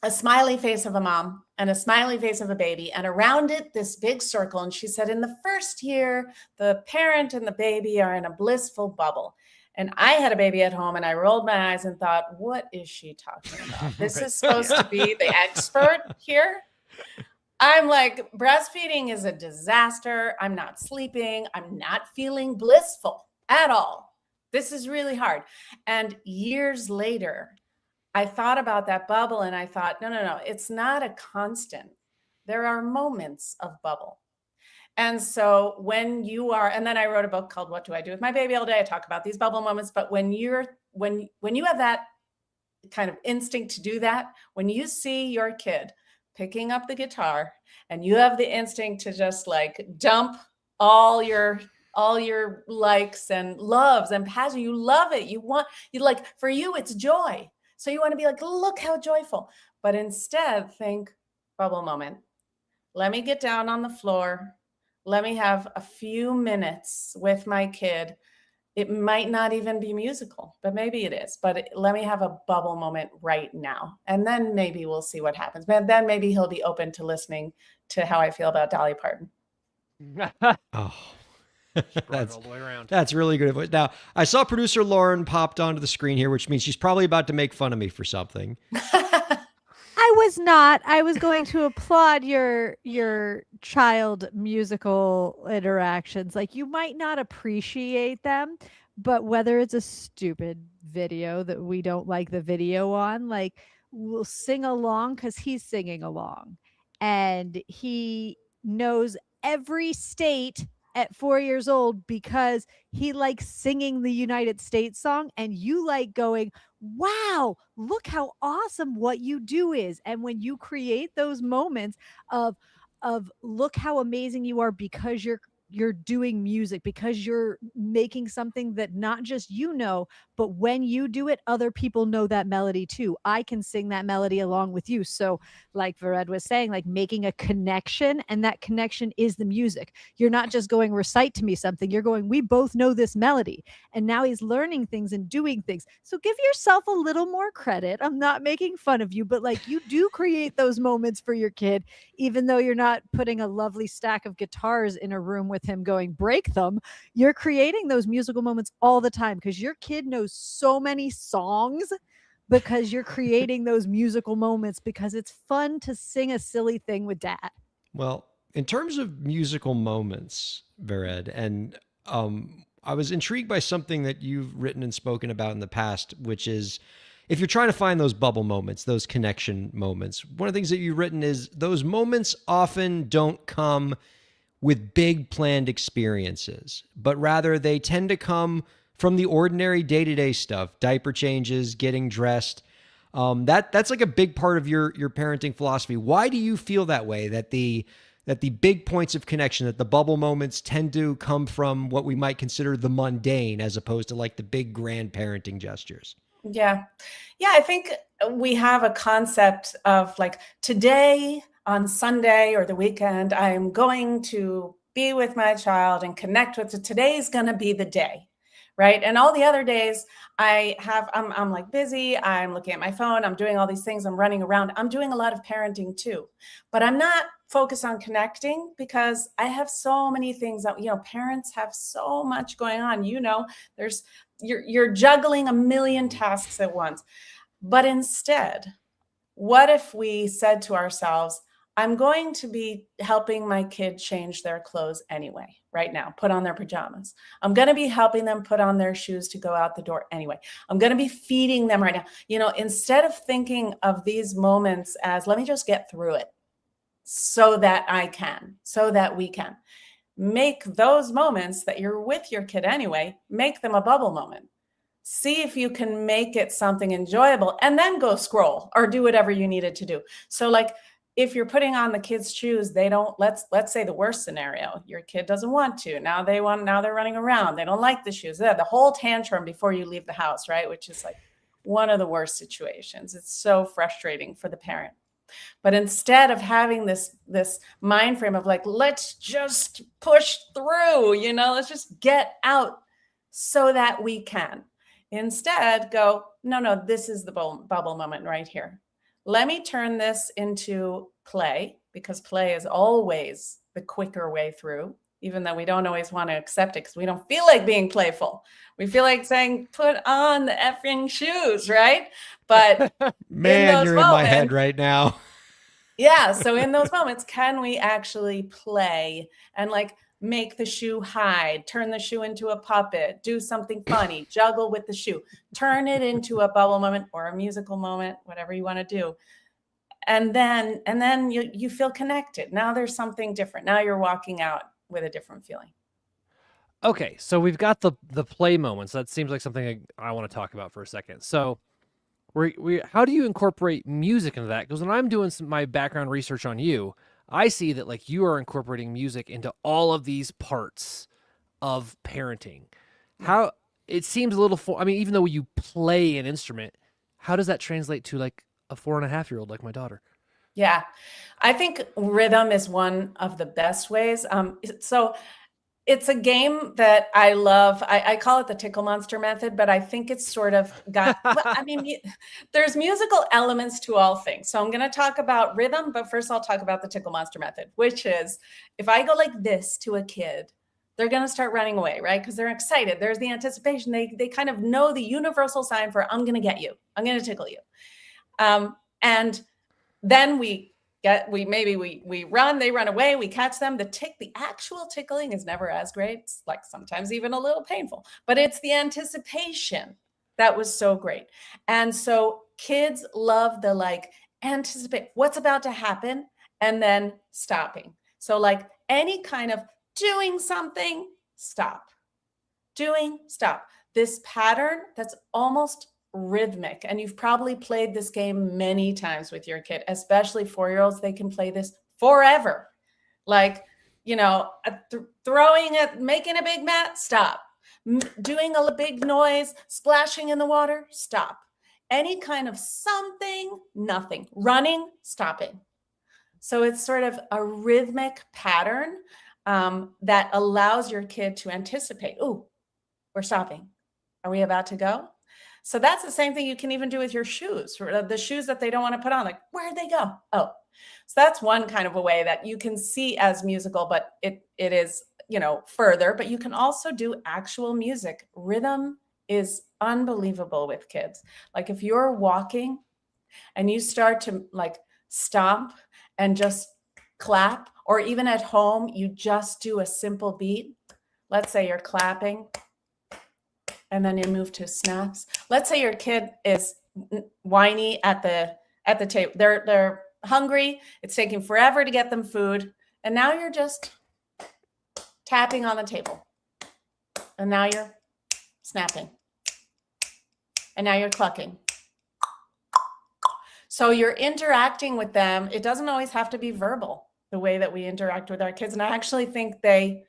a smiley face of a mom and a smiley face of a baby, and around it, this big circle. And she said, in the first year, the parent and the baby are in a blissful bubble. And I had a baby at home and I rolled my eyes and thought, what is she talking about? This is supposed to be the expert here. I'm like, breastfeeding is a disaster. I'm not sleeping. I'm not feeling blissful at all. This is really hard. And years later, I thought about that bubble and I thought, no, it's not a constant. There are moments of bubble. And so when you are, and then I wrote a book called What Do I Do with My Baby All Day? I talk about these bubble moments, but when you have that kind of instinct to do that, when you see your kid picking up the guitar and you have the instinct to just like dump all your likes and loves and passion, you love it. For you, it's joy. So you want to be like, look how joyful, but instead think bubble moment. Let me get down on the floor. Let me have a few minutes with my kid. It might not even be musical, but maybe it is. But let me have a bubble moment right now. And then maybe we'll see what happens. But then maybe he'll be open to listening to how I feel about Dolly Parton. Oh, All the way around. that's really good advice. Now, I saw producer Lauren popped onto the screen here, which means she's probably about to make fun of me for something. I was not. I was going to applaud your child musical interactions. Like, you might not appreciate them, but whether it's a stupid video that we don't like the video on, like, we'll sing along because he's singing along. And he knows every state at 4 years old because he likes singing the United States song, and you like going, wow, look how awesome what you do is. And when you create those moments of look how amazing you are because you're you're doing music, because you're making something that not just you know, but when you do it, other people know that melody too. I can sing that melody along with you. So like Vered was saying, like making a connection, and that connection is the music. You're not just going recite to me something, you're going, we both know this melody. And now he's learning things and doing things. So give yourself a little more credit. I'm not making fun of you, but like you do create those moments for your kid, even though you're not putting a lovely stack of guitars in a room with him going break them. You're creating those musical moments all the time, because your kid knows so many songs because you're creating those musical moments, because it's fun to sing a silly thing with dad. Well, in terms of musical moments, Vered, and I was intrigued by something that you've written and spoken about in the past, which is if you're trying to find those bubble moments, those connection moments, one of the things that you've written is those moments often don't come with big planned experiences, but rather they tend to come from the ordinary day-to-day stuff, diaper changes, getting dressed. That's like a big part of your parenting philosophy. Why do you feel that way? That the big points of connection, that the bubble moments tend to come from what we might consider the mundane, as opposed to like the big grand parenting gestures. Yeah. Yeah. I think we have a concept of like today on Sunday or the weekend, I'm going to be with my child and connect with it. Today's going to be the day. Right. And all the other days I'm like busy. I'm looking at my phone. I'm doing all these things. I'm running around. I'm doing a lot of parenting too, but I'm not focused on connecting because I have so many things that, parents have so much going on, you're juggling a million tasks at once. But instead, what if we said to ourselves, I'm going to be helping my kid change their clothes anyway, right now, put on their pajamas. I'm going to be helping them put on their shoes to go out the door anyway. I'm going to be feeding them right now. Instead of thinking of these moments as, let me just get through it so that we can make those moments that you're with your kid anyway, make them a bubble moment. See if you can make it something enjoyable and then go scroll or do whatever you needed to do. So like, if you're putting on the kids' shoes, they don't, let's say the worst scenario, your kid doesn't want to. Now they're running around. They don't like the shoes. The whole tantrum before you leave the house, right? Which is like one of the worst situations. It's so frustrating for the parent. But instead of having this mind frame of like, let's just push through, let's just get out so that we can. Instead go, no, this is the bubble moment right here. Let me turn this into play, because play is always the quicker way through, even though we don't always want to accept it because we don't feel like being playful. We feel like saying, put on the effing shoes, right? But Man, you're in my head right now. Yeah. So in those moments, can we actually play and like make the shoe hide, turn the shoe into a puppet, do something funny, juggle with the shoe, turn it into a bubble moment or a musical moment, whatever you want to do. And then you feel connected. Now there's something different. Now you're walking out with a different feeling. Okay, so we've got the play moments. That seems like something I want to talk about for a second. So how do you incorporate music into that? Because when I'm doing my background research on you, I see that like you are incorporating music into all of these parts of parenting. How it seems a little, even though you play an instrument, how does that translate to like a 4.5-year-old like my daughter? Yeah, I think rhythm is one of the best ways. So it's a game that I love. I call it the Tickle Monster method, but I think it's sort of got, there's musical elements to all things. So I'm going to talk about rhythm, but first I'll talk about the Tickle Monster method, which is if I go like this to a kid, they're going to start running away, right? Because they're excited. There's the anticipation. They kind of know the universal sign for, I'm going to get you. I'm going to tickle you. And then we run, they run away, we catch them. The actual tickling is never as great. It's like sometimes even a little painful, but it's the anticipation that was so great. And so kids love the like anticipate what's about to happen and then stopping. So like any kind of doing something, stop. Doing, stop. This pattern that's almost rhythmic. And you've probably played this game many times with your kid, especially 4-year-olds. They can play this forever. Like, throwing it, making a big mat, stop. Doing a big noise, splashing in the water, stop. Any kind of something, nothing. Running, stopping. So it's sort of a rhythmic pattern that allows your kid to anticipate. Ooh, we're stopping. Are we about to go? So that's the same thing you can even do with your shoes, the shoes that they don't want to put on. Like, where'd they go? Oh, so that's one kind of a way that you can see as musical, but it is, further, but you can also do actual music. Rhythm is unbelievable with kids. Like if you're walking and you start to like stomp and just clap, or even at home, you just do a simple beat. Let's say you're clapping and then you move to snaps. Let's say your kid is whiny at the table. They're hungry. It's taking forever to get them food. And now you're just tapping on the table. And now you're snapping. And now you're clucking. So you're interacting with them. It doesn't always have to be verbal, the way that we interact with our kids. And I actually think they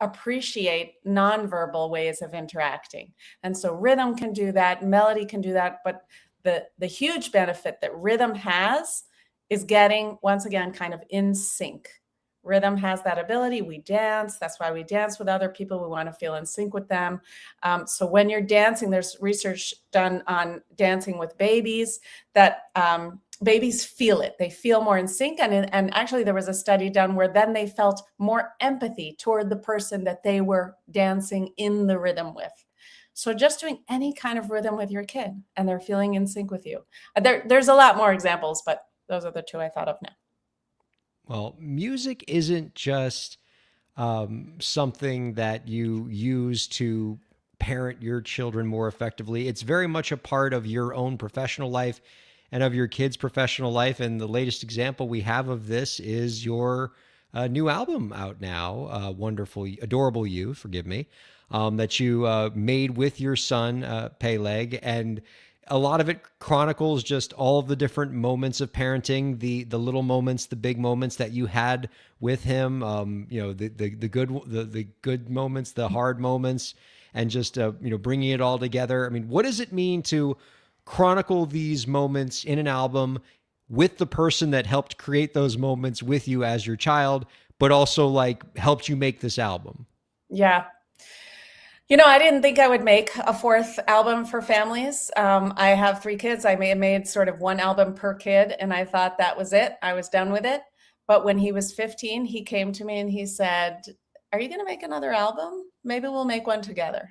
appreciate nonverbal ways of interacting. And so rhythm can do that, melody can do that, but the huge benefit that rhythm has is getting, once again, kind of in sync. Rhythm has that ability. We dance. That's why we dance with other people. We want to feel in sync with them. So when you're dancing, there's research done on dancing with babies that babies feel it. They feel more in sync. And actually there was a study done where then they felt more empathy toward the person that they were dancing in the rhythm with. So just doing any kind of rhythm with your kid and they're feeling in sync with you. There's a lot more examples, but those are the two I thought of now. Well, music isn't just something that you use to parent your children more effectively. It's very much a part of your own professional life and of your kids' professional life. And the latest example we have of this is your new album out now, Wonderful, Adorable You, forgive me, that you made with your son, Peleg. And a lot of it chronicles just all of the different moments of parenting, the little moments, the big moments that you had with him, the good moments, the hard moments, and just, bringing it all together. I mean, what does it mean to chronicle these moments in an album with the person that helped create those moments with you as your child, but also like helped you make this album? Yeah. I didn't think I would make a fourth album for families. I have 3 kids. I made sort of one album per kid, and I thought that was it. I was done with it. But when he was 15, he came to me and he said, "Are you going to make another album? Maybe we'll make one together."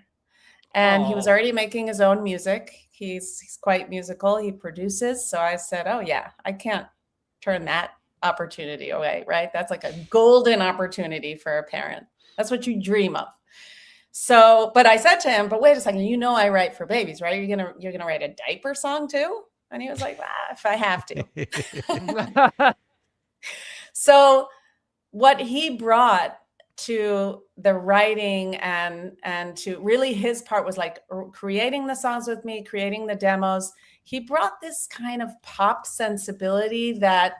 And he was already making his own music. He's quite musical. He produces. So I said, "Oh yeah, I can't turn that opportunity away," right? That's like a golden opportunity for a parent. That's what you dream of. So, but I said to him, "But wait a second, I write for babies, right? You're gonna write a diaper song too?" And he was like, "If I have to." So what he brought to the writing and to really his part was like creating the songs with me, creating the demos. He brought this kind of pop sensibility that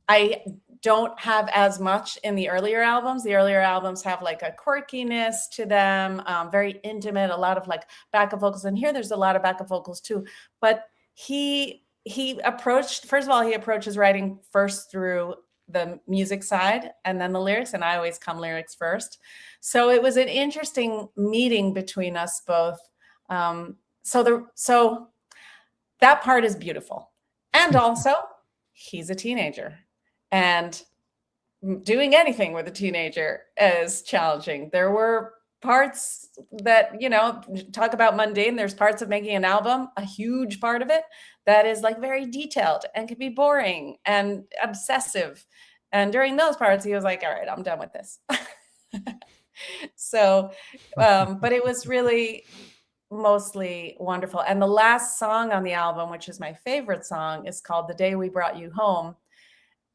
I don't have as much in the earlier albums. The earlier albums have like a quirkiness to them, very intimate, a lot of like backup vocals. And here there's a lot of backup vocals too. But he approaches writing first through the music side and then the lyrics. And I always come lyrics first. So it was an interesting meeting between us both. So that part is beautiful. And also he's a teenager. And doing anything with a teenager is challenging. There were parts that, talk about mundane. There's parts of making an album, a huge part of it, that is like very detailed and can be boring and obsessive. And during those parts, he was like, "All right, I'm done with this." So, but it was really mostly wonderful. And the last song on the album, which is my favorite song, is called "The Day We Brought You Home."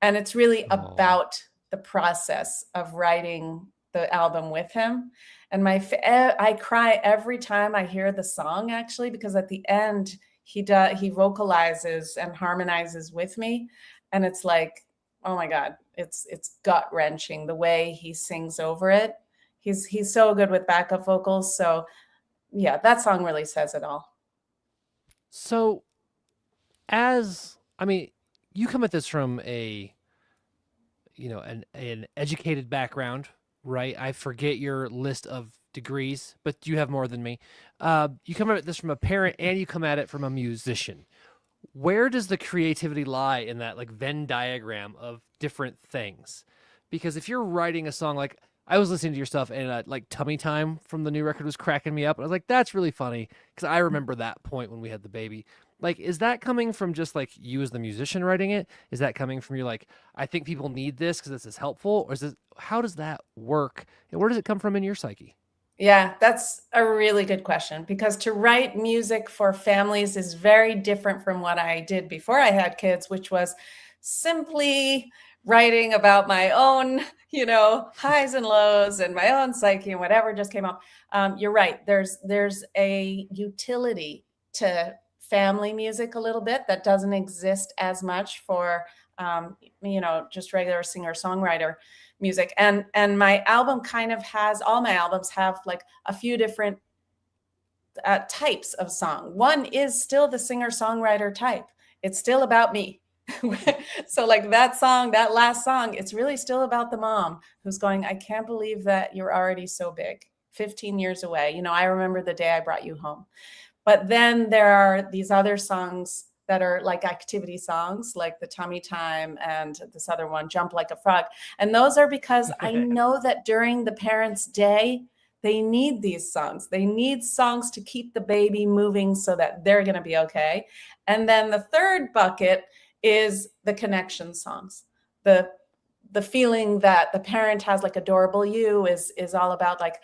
And it's really about the process of writing the album with him. And I cry every time I hear the song, actually, because at the end he vocalizes and harmonizes with me. And it's like oh my God, it's gut wrenching the way he sings over it. He's so good with backup vocals. So yeah, that song really says it all. So, you come at this from an educated background, right? I forget your list of degrees, but you have more than me. You come at this from a parent and you come at it from a musician. Where does the creativity lie in that like Venn diagram of different things? Because if you're writing a song, like I was listening to your stuff and like Tummy Time from the new record was cracking me up. I was like, that's really funny because I remember that point when we had the baby. Like, is that coming from just like you as the musician writing it? Is that coming from you like, I think people need this because this is helpful? Or how does that work? And where does it come from in your psyche? Yeah, that's a really good question, because to write music for families is very different from what I did before I had kids, which was simply writing about my own, highs and lows and my own psyche and whatever just came up. You're right. There's a utility to family music a little bit that doesn't exist as much for, just regular singer-songwriter music. And my album kind of has, all my albums have like a few different types of song. One is still the singer-songwriter type. It's still about me. So like that song, that last song, it's really still about the mom who's going, I can't believe that you're already so big, 15 years away. I remember the day I brought you home. But then there are these other songs that are like activity songs, like the Tummy Time and this other one, Jump Like a Frog. And those are because I know that during the parents' day, they need these songs. They need songs to keep the baby moving so that they're going to be okay. And then the third bucket is the connection songs. The feeling that the parent has, like Adorable You is all about like,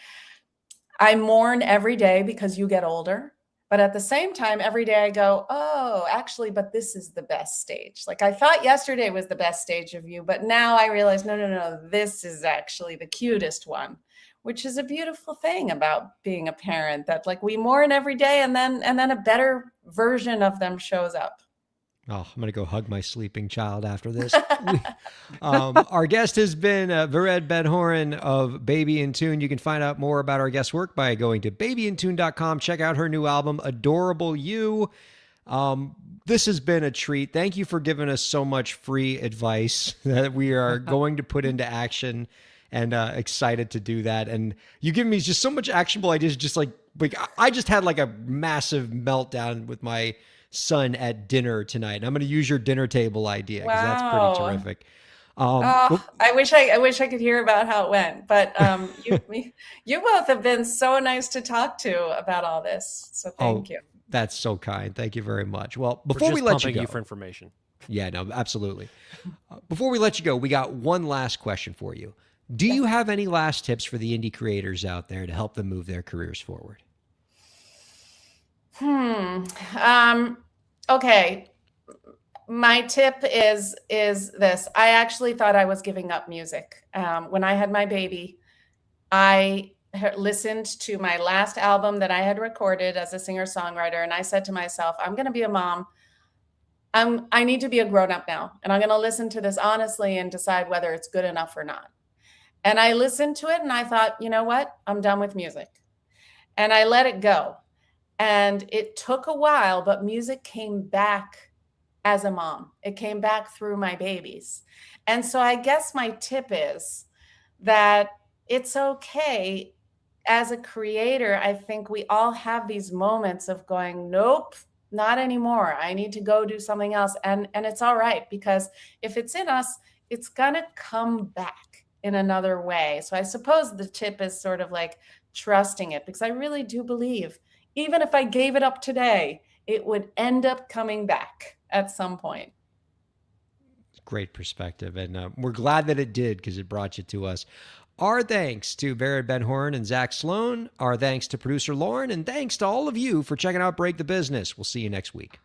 I mourn every day because you get older. But at the same time, every day I go, oh, actually, but this is the best stage. Like I thought yesterday was the best stage of you, but now I realize, no, this is actually the cutest one, which is a beautiful thing about being a parent, that like we mourn every day and then a better version of them shows up. Oh, I'm going to go hug my sleeping child after this. Our guest has been Vered Ben-Horen of Baby in Tune. You can find out more about our guest's work by going to babyintune.com. Check out her new album, Adorable You. This has been a treat. Thank you for giving us so much free advice that we are going to put into action, and excited to do that. And you give me just so much actionable ideas. Just like I just had like a massive meltdown with my son at dinner tonight. And I'm going to use your dinner table idea because that's pretty terrific. I wish I could hear about how it went, but you both have been so nice to talk to about all this. So thank you. That's so kind. Thank you very much. Well, We're before just we let you pumping go, for information. Yeah, no, absolutely. Before we let you go, we got one last question for you. Do you have any last tips for the indie creators out there to help them move their careers forward? Okay. My tip is this. I actually thought I was giving up music. When I had my baby, I listened to my last album that I had recorded as a singer-songwriter, and I said to myself, I'm going to be a mom. I need to be a grown-up now, and I'm going to listen to this honestly and decide whether it's good enough or not. And I listened to it and I thought, you know what? I'm done with music. And I let it go. And it took a while, but music came back as a mom. It came back through my babies. And so I guess my tip is that it's okay as a creator. I think we all have these moments of going, nope, not anymore. I need to go do something else. And it's all right, because if it's in us, it's gonna come back in another way. So I suppose the tip is sort of like trusting it, because I really do believe even if I gave it up today, it would end up coming back at some point. Great perspective. And we're glad that it did, because it brought you to us. Our thanks to Vered Ben-Horen and Zach Sloan. Our thanks to producer Lauren. And thanks to all of you for checking out Break the Business. We'll see you next week.